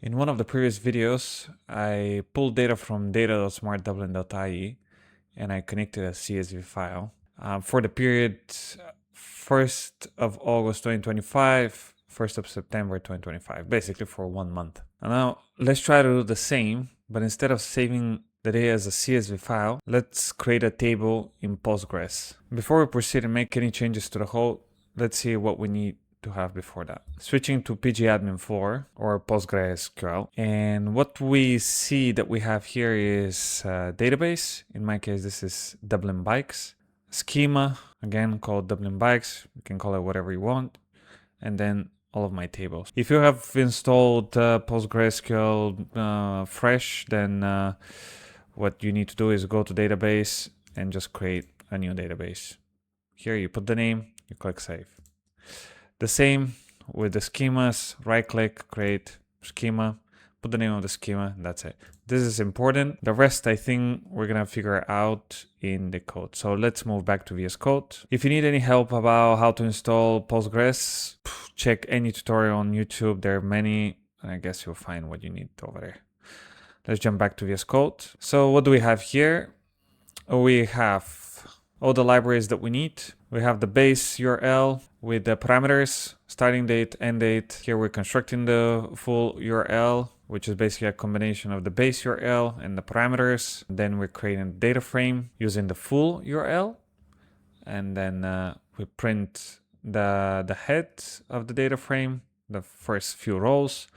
In one of the previous videos, I pulled data from data.smartdublin.ie and I connected a CSV file for the period 1st of August 2025, 1st of September 2025, basically for 1 month. And now let's try to do the same, but instead of saving the data as a CSV file, let's create a table in Postgres. Before we proceed and make any changes to the code, let's see what we need to have before that. Switching to pgadmin4 or PostgreSQL, and what we see that we have here is a database. In my case, this is Dublin Bikes. Schema, again called Dublin Bikes. You can call it whatever you want. And then all of my tables. If you have installed PostgreSQL fresh, then what you need to do is go to database and just create a new database. Here you put the name, you click save. The same with the schemas, right click, create schema, put the name of the schema, and that's it. This is important. The rest I think we're gonna figure out in the code. So let's move back to VS Code. If you need any help about how to install Postgres, check any tutorial on YouTube. There are many, and I guess you'll find what you need over there. Let's jump back to VS Code. So what do we have here? We have all the libraries that we need. We have the base URL with the parameters, starting date, end date. Here we're constructing the full URL, which is basically a combination of the base URL and the parameters. Then we're creating a data frame using the full URL. And then we print the head of the data frame, the first few rows.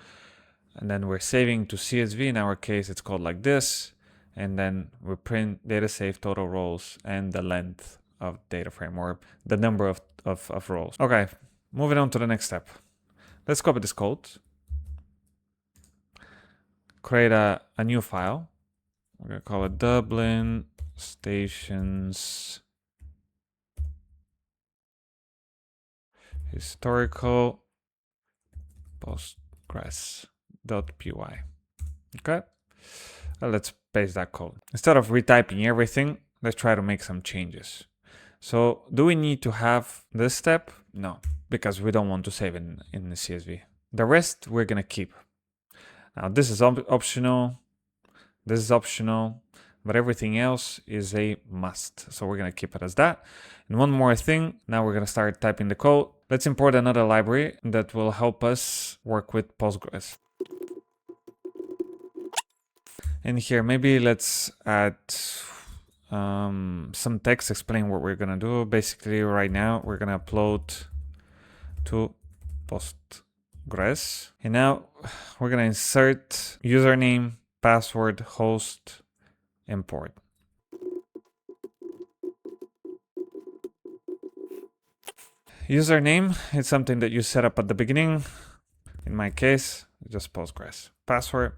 And then we're saving to CSV. In our case, it's called like this. And then we print data save total rows and the length of data frame, or the number of rows. Okay, moving on to the next step. Let's copy this code. Create a new file. We're gonna call it Dublin Stations Historical Postgres.py. Okay, let's paste that code. Instead of retyping everything, let's try to make some changes. So do we need to have this step? No, because we don't want to save in the CSV. The rest we're gonna keep. Now this is optional, this is optional, but everything else is a must. So we're gonna keep it as that. And one more thing, now we're gonna start typing the code. Let's import another library that will help us work with Postgres. And here, maybe let's add some text explaining what we're gonna do. Basically, right now we're gonna upload to Postgres, and now we're gonna insert username, password, host, import. Username is something that you set up at the beginning. In my case, just Postgres. Password,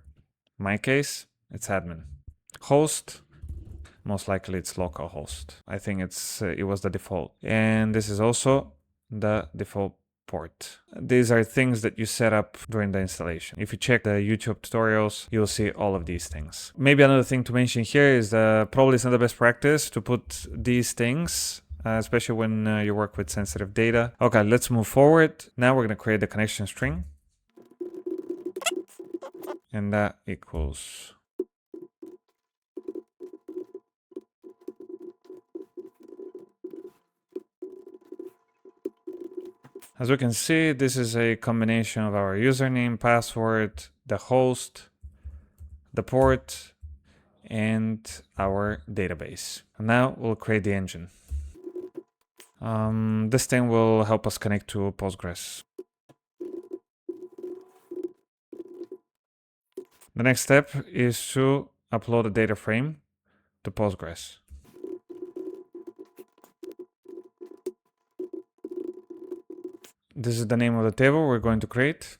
in my case, it's admin. Host, most likely it's localhost. I think it was the default. And this is also the default port. These are things that you set up during the installation. If you check the YouTube tutorials, you'll see all of these things. Maybe another thing to mention here is probably it's not the best practice to put these things, especially when you work with sensitive data. Okay, let's move forward. Now we're gonna create the connection string. And that equals as we can see, this is a combination of our username, password, the host, the port, and our database. And now we'll create the engine. This thing will help us connect to Postgres. The next step is to upload a data frame to Postgres. This is the name of the table we're going to create.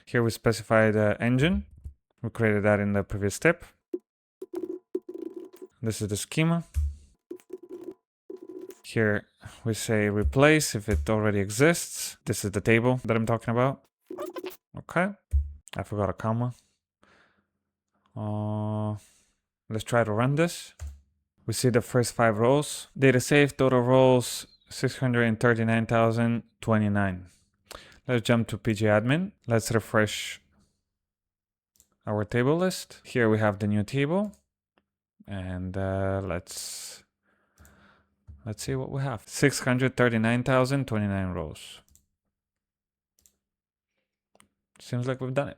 Here we specify the engine. We created that in the previous step. This is the schema. Here we say replace if it already exists. This is the table that I'm talking about. Okay, I forgot a comma. Let's try to run this. We see the first 5 rows. Data save, total rows, 639,029. Let's jump to pgadmin. Let's refresh our table list. Here we have the new table, and let's see what we have. 639,029 rows. Seems like we've done it.